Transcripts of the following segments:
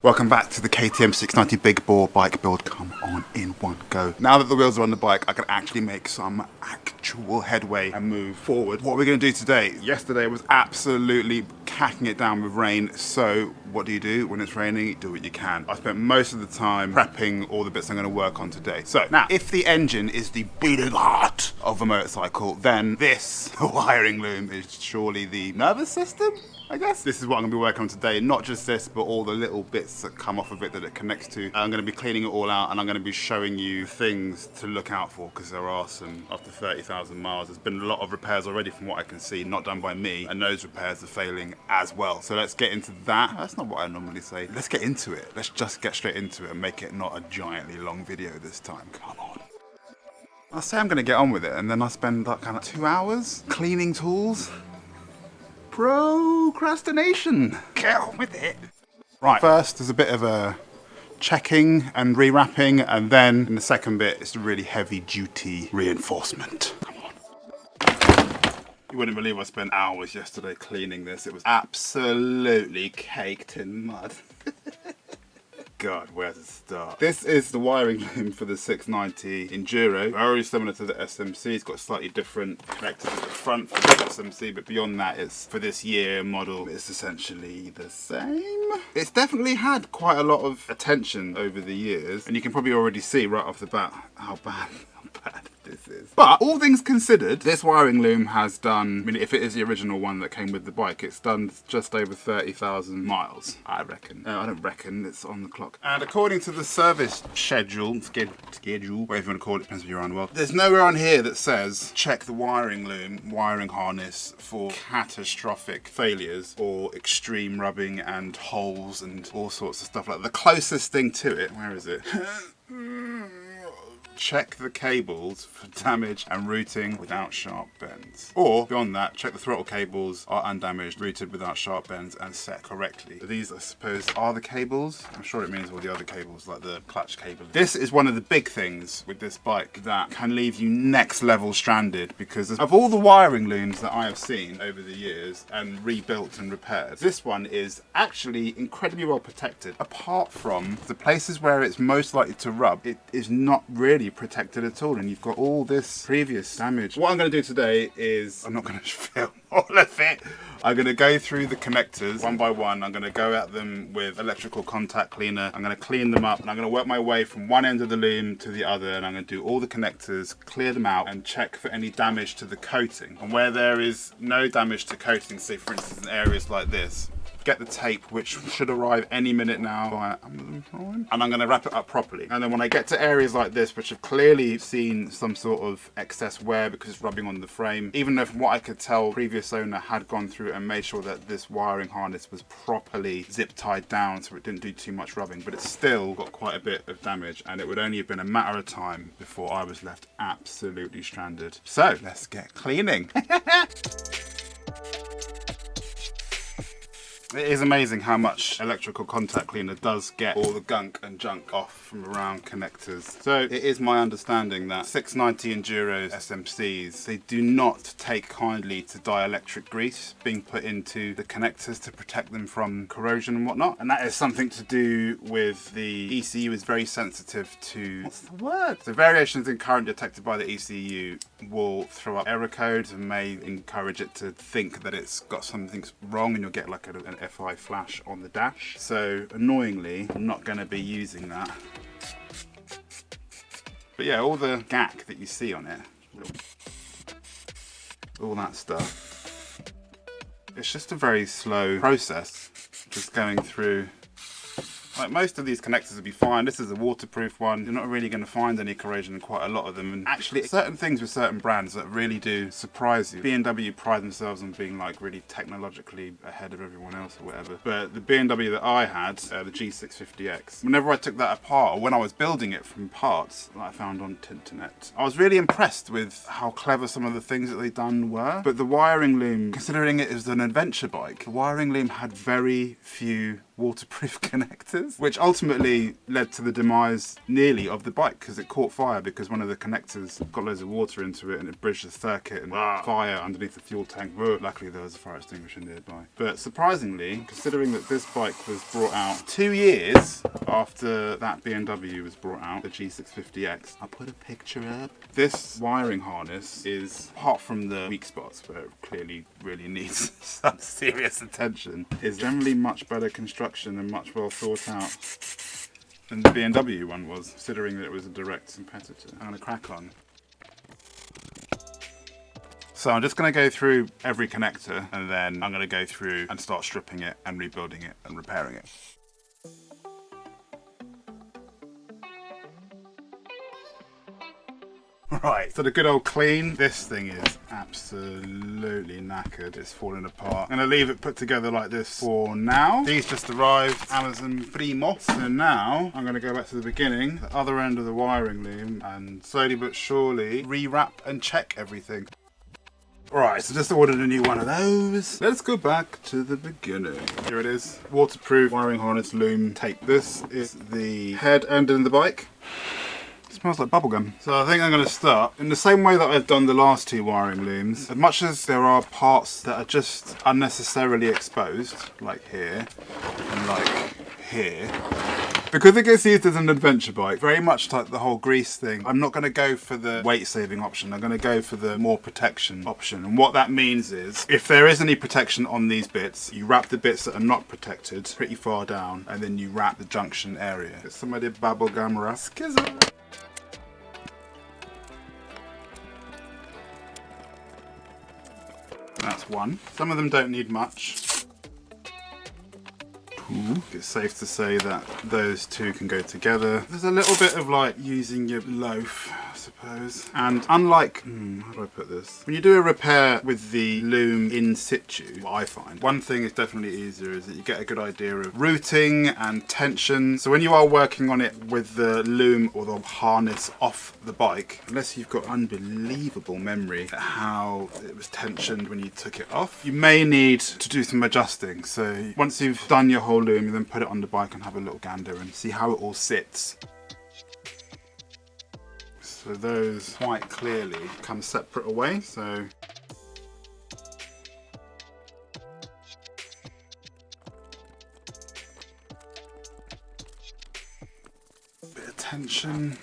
Welcome back to the KTM 690 big bore bike build. Come on in one go. Now that the wheels are on the bike, I can actually make some actual headway and move forward. What we're going to do today, yesterday was absolutely cacking it down with rain. So what do you do when it's raining? Do what you can. I spent most of the time prepping all the bits I'm going to work on today. So now, if the engine is the beating heart of a motorcycle, then this wiring loom is surely the nervous system, I guess. This is what I'm going to be working on today. Not just this, but all the little bits that come off of it that it connects to. I'm going to be cleaning it all out, and I'm going to be showing you things to look out for, because there are some, after 30,000 miles, there's been a lot of repairs already from what I can see, not done by me, and those repairs are failing as well. So let's get into that. That's not what I normally say. Let's get into it. Let's just get straight into it and make it not a giantly long video this time. Come on. I'll say I'm going to get on with it, and then I'll spend like kind of 2 hours cleaning tools. Procrastination. Get on with it. Right, first there's a bit of a checking and rewrapping, and then in the second bit it's really heavy duty reinforcement. Come on. You wouldn't believe I spent hours yesterday cleaning this. It was absolutely caked in mud. God, where to start? This is the wiring loom for the 690 Enduro. Very similar to the SMC. It's got slightly different connectors at the front for the SMC, but beyond that, it's for this year model. It's essentially the same. It's definitely had quite a lot of attention over the years, and you can probably already see right off the bat how bad this is. But all things considered, this wiring loom has done, I mean, if it is the original one that came with the bike, it's done just over 30,000 miles, I reckon. I don't reckon, it's on the clock. And according to the service schedule, whatever you want to call it, depends if you're around the world, there's nowhere on here that says check the wiring loom, wiring harness for catastrophic failures or extreme rubbing and holes and all sorts of stuff like that. The closest thing to it, where is it? Check the cables for damage and routing without sharp bends. Or, beyond that, check the throttle cables are undamaged, routed without sharp bends, and set correctly. These, I suppose, are the cables. I'm sure it means all the other cables, like the clutch cable. This is one of the big things with this bike that can leave you next level stranded, because of all the wiring looms that I have seen over the years and rebuilt and repaired, this one is actually incredibly well protected. Apart from the places where it's most likely to rub, it is not really protected at all, and you've got all this previous damage. What I'm going to do today is, I'm not going to film all of it. I'm going to go through the connectors one by one. I'm going to go at them with electrical contact cleaner. I'm going to clean them up, and I'm going to work my way from one end of the loom to the other, and I'm going to do all the connectors, clear them out, and check for any damage to the coating. And where there is no damage to coating, say for instance in areas like this, get the tape, which should arrive any minute now via Amazon Prime, and I'm going to wrap it up properly. And then when I get to areas like this, which have clearly seen some sort of excess wear because it's rubbing on the frame, even though from what I could tell, previous owner had gone through and made sure that this wiring harness was properly zip tied down so it didn't do too much rubbing, but it's still got quite a bit of damage, and it would only have been a matter of time before I was left absolutely stranded. So let's get cleaning. It is amazing how much electrical contact cleaner does get all the gunk and junk off from around connectors. So it is my understanding that 690 Enduros SMCs, they do not take kindly to dielectric grease being put into the connectors to protect them from corrosion and whatnot. And that is something to do with the ECU is very sensitive to, what's the word? So variations in current detected by the ECU will throw up error codes and may encourage it to think that it's got something wrong, and you'll get like an FI flash on the dash. So annoyingly, I'm not going to be using that. But yeah, all the gack that you see on it, all that stuff, it's just a very slow process, just going through. Like most of these connectors will be fine. This is a waterproof one. You're not really going to find any corrosion in quite a lot of them. And actually, certain things with certain brands that really do surprise you. BMW pride themselves on being like really technologically ahead of everyone else or whatever. But the BMW that I had, the G650X, whenever I took that apart, or when I was building it from parts that I found on Tinternet, I was really impressed with how clever some of the things that they'd done were. But the wiring loom, considering it is an adventure bike, the wiring loom had very few waterproof connectors, which ultimately led to the demise nearly of the bike because it caught fire because one of the connectors got loads of water into it and it bridged the circuit and fire underneath the fuel tank. Luckily there was a fire extinguisher nearby. But surprisingly, considering that this bike was brought out 2 years after that BMW was brought out, the G650X, I'll put a picture up. This wiring harness is, apart from the weak spots where it clearly really needs some serious attention, is generally much better construction and much well thought out than the BMW one was, considering that it was a direct competitor. I'm gonna crack on. So I'm just going to go through every connector and then I'm going to go through and start stripping it and rebuilding it and repairing it. Right, so the good old clean. This thing is absolutely knackered. It's falling apart. I'm going to leave it put together like this for now. These just arrived, Amazon Primo. So now I'm going to go back to the beginning, the other end of the wiring loom, and slowly but surely rewrap and check everything. Right, so just ordered a new one of those. Let's go back to the beginning. Here it is, waterproof wiring harness loom tape. This is the head end in the bike. It smells like bubblegum. So I think I'm going to start in the same way that I've done the last two wiring looms. As much as there are parts that are just unnecessarily exposed, like here and like here, because it gets used as an adventure bike, very much like the whole grease thing, I'm not going to go for the weight saving option. I'm going to go for the more protection option. And what that means is, if there is any protection on these bits, you wrap the bits that are not protected pretty far down, and then you wrap the junction area. Get somebody bubblegum wrap. Skizzer. That's one. Some of them don't need much. It's safe to say that those two can go together. There's a little bit of like using your loaf, I suppose. And unlike, how do I put this? When you do a repair with the loom in situ, what I find, one thing is definitely easier is that you get a good idea of routing and tension. So when you are working on it with the loom or the harness off the bike, unless you've got unbelievable memory at how it was tensioned when you took it off, you may need to do some adjusting. So once you've done your whole loom, you then put it on the bike and have a little gander and see how it all sits. So those quite clearly come separate away. So bit of tension.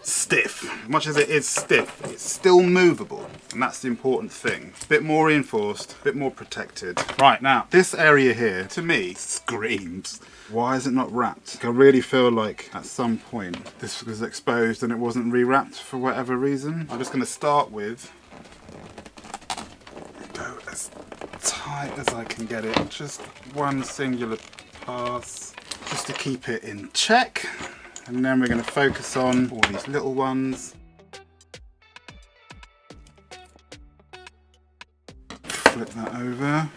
Stiff. As much as it is stiff, it's still movable, and that's the important thing. A bit more reinforced, a bit more protected. Right, now, this area here, to me, screams. Why is it not wrapped? I really feel like at some point this was exposed and it wasn't rewrapped for whatever reason. I'm just going to start with, go as tight as I can get it. Just one singular pass, just to keep it in check. And then we're going to focus on all these little ones. Flip that over.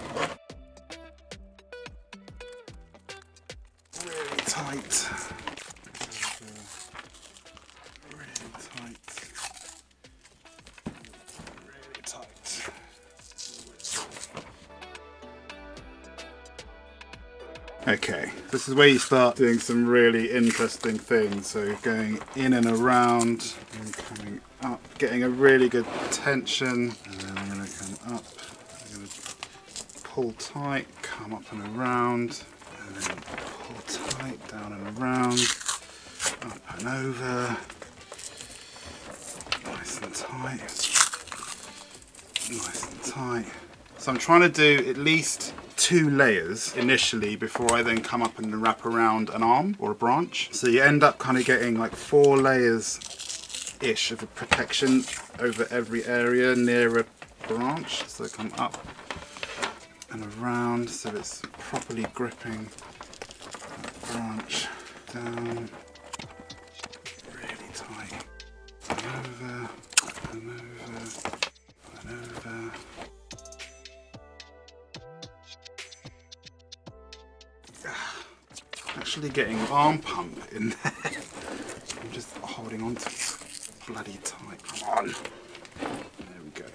Really tight. Really tight. Really tight. Okay, this is where you start doing some really interesting things. So going in and around and coming up, getting a really good tension. And then I'm going to come up, I'm going to pull tight, come up and around, and then pull tight, down and around, up and over, nice and tight, nice and tight. So I'm trying to do at least 2 layers initially before I then come up and wrap around an arm or a branch. So you end up kind of getting like 4 layers-ish of a protection over every area near a branch. So come up and around so it's properly gripping that branch down really tight. And over, and over, and over. Actually getting arm pump in there. I'm just holding on to it bloody tight. Come on. There we go.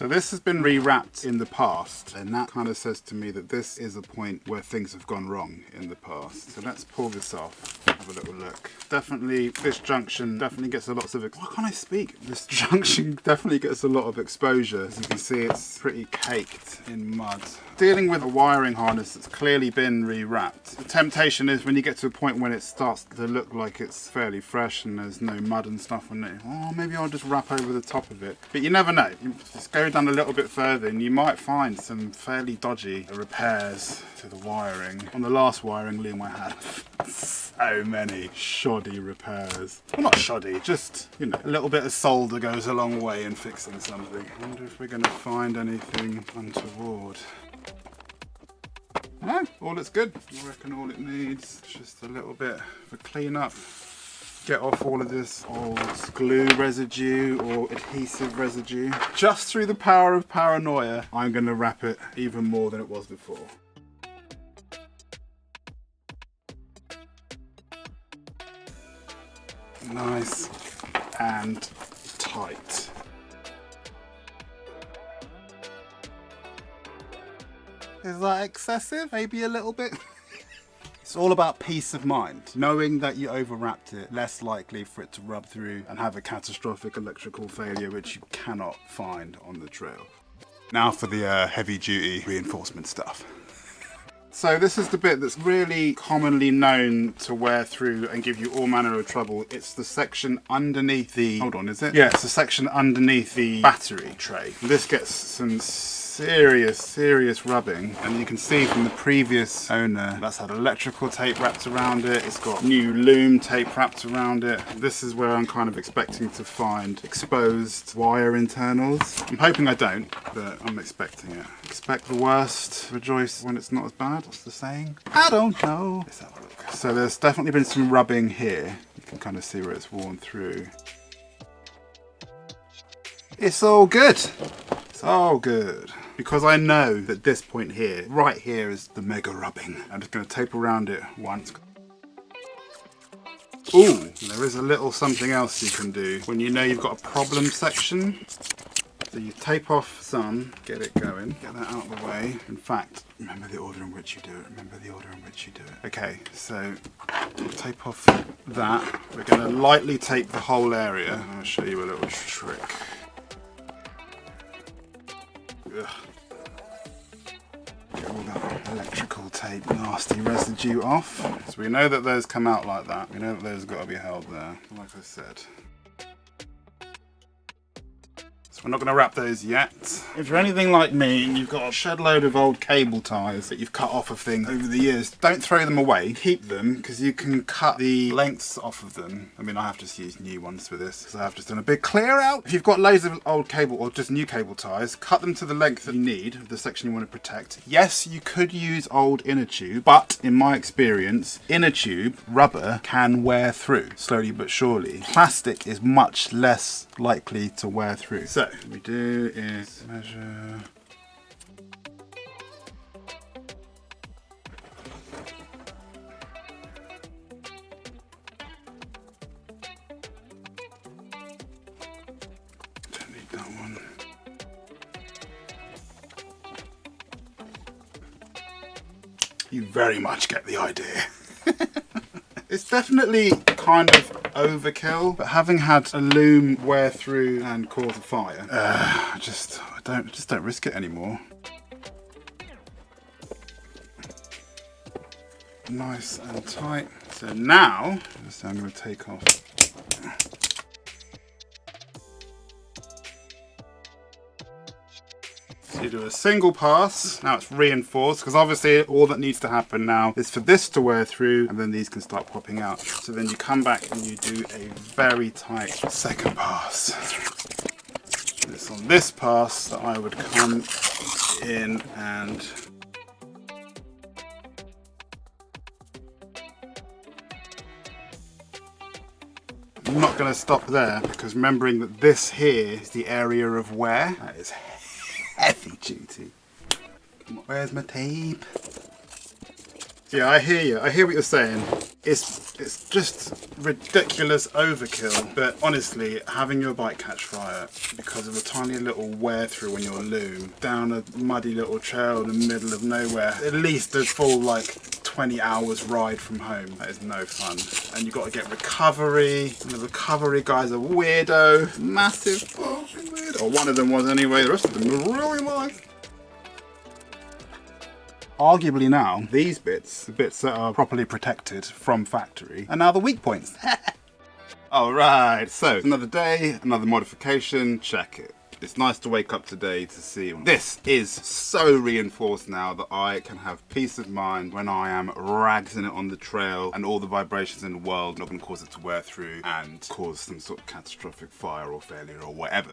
So this has been rewrapped in the past, and that kind of says to me that this is a point where things have gone wrong in the past. So let's pull this off, have a little look. Definitely, this junction definitely gets a lot of, why can't I speak? This junction definitely gets a lot of exposure. As you can see, it's pretty caked in mud. Dealing with a wiring harness that's clearly been rewrapped. The temptation is when you get to a point when it starts to look like it's fairly fresh and there's no mud and stuff on it, oh, maybe I'll just wrap over the top of it. But you never know. You just go down a little bit further and you might find some fairly dodgy repairs to the wiring. On the last wiring loom I had so many shoddy repairs. Well, not shoddy, just, you know, a little bit of solder goes a long way in fixing something. I wonder if we're going to find anything untoward. No, all looks good. I reckon all it needs is just a little bit of a clean up. Get off all of this old glue residue or adhesive residue. Just through the power of paranoia, I'm going to wrap it even more than it was before. Nice and tight. Is that excessive? Maybe a little bit? It's all about peace of mind. Knowing that you overwrapped it, less likely for it to rub through and have a catastrophic electrical failure which you cannot find on the trail. Now for the heavy duty reinforcement stuff. So this is the bit that's really commonly known to wear through and give you all manner of trouble. It's the section underneath the, hold on, is it? Yeah, it's the section underneath the battery tray. This gets some serious rubbing, and you can see from the previous owner that's had electrical tape wrapped around it. It's got new loom tape wrapped around it. This is where I'm kind of expecting to find exposed wire internals. I'm hoping I don't, but I'm expecting it. Expect the worst, rejoice when it's not as bad. What's the saying? I don't know. Let's have a look. So there's definitely been some rubbing here. You can kind of see where it's worn through. It's all good. It's all good. Because I know that this point here, right here, is the mega rubbing. I'm just going to tape around it once. Ooh, there is a little something else you can do when you know you've got a problem section. So you tape off some, get it going, get that out of the way. In fact, remember the order in which you do it, remember the order in which you do it. Okay, so we'll tape off that. We're going to lightly tape the whole area. I'll show you a little trick. Ugh. Get all that electrical tape nasty residue off. So we know that those come out like that. We know that those have got to be held there, like I said. We're not going to wrap those yet. If you're anything like me and you've got a shed load of old cable ties that you've cut off of things over the years, don't throw them away. Keep them, because you can cut the lengths off of them. I mean, I have just used new ones for this, because I've just done a big clear out. If you've got loads of old cable or just new cable ties, cut them to the length that you need, the section you want to protect. Yes, you could use old inner tube, but in my experience, inner tube rubber can wear through, slowly but surely. Plastic is much less likely to wear through. So what we do is measure. Don't need that one. You very much get the idea. It's definitely kind of overkill, but having had a loom wear through and cause a fire, I just don't risk it anymore. Nice and tight. So now, I'm going to take off. You do a single pass, now it's reinforced, because obviously all that needs to happen now is for this to wear through and then these can start popping out. So then you come back and you do a very tight second pass. It's on this pass that I would come in and I'm not going to stop there, because remembering that this here is the area of wear, that is heavy duty. Where's my tape? Yeah, I hear you. I hear what you're saying. It's just ridiculous overkill. But honestly, having your bike catch fire because of a tiny little wear through on your loom down a muddy little trail in the middle of nowhere, at least a full like 20 hours ride from home, that is no fun. And you got to get recovery, and the recovery guy's a weirdo, massive fucking weirdo. Or one of them was anyway, the rest of them were really nice. Arguably now, these bits, the bits that are properly protected from factory, are now the weak points. Alright, so another day, another modification, check it. It's nice to wake up today to see this is so reinforced now that I can have peace of mind when I am ragsing it on the trail, and all the vibrations in the world are not going to cause it to wear through and cause some sort of catastrophic fire or failure or whatever.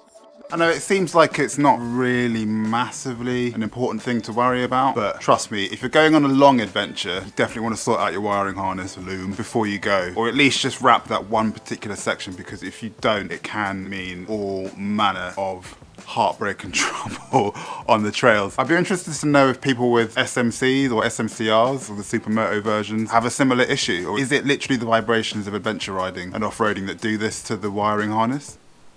I know it seems like it's not really massively an important thing to worry about, but trust me, if you're going on a long adventure, you definitely want to sort out your wiring harness loom before you go, or at least just wrap that one particular section, because if you don't, it can mean all manner of heartbreak and trouble on the trails. I'd be interested to know if people with SMCs or SMCRs or the Supermoto versions have a similar issue, or is it literally the vibrations of adventure riding and off-roading that do this to the wiring harness?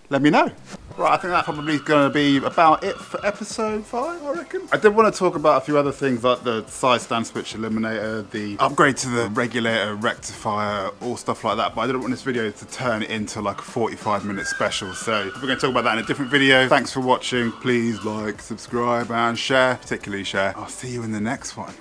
Let me know. Right, I think that's probably going to be about it for episode 5, I reckon. I did want to talk about a few other things like the side stand switch eliminator, the upgrade to the regulator, rectifier, all stuff like that, but I didn't want this video to turn it into like a 45-minute special, so we're going to talk about that in a different video. Thanks for watching. Please like, subscribe and share, particularly share. I'll see you in the next one.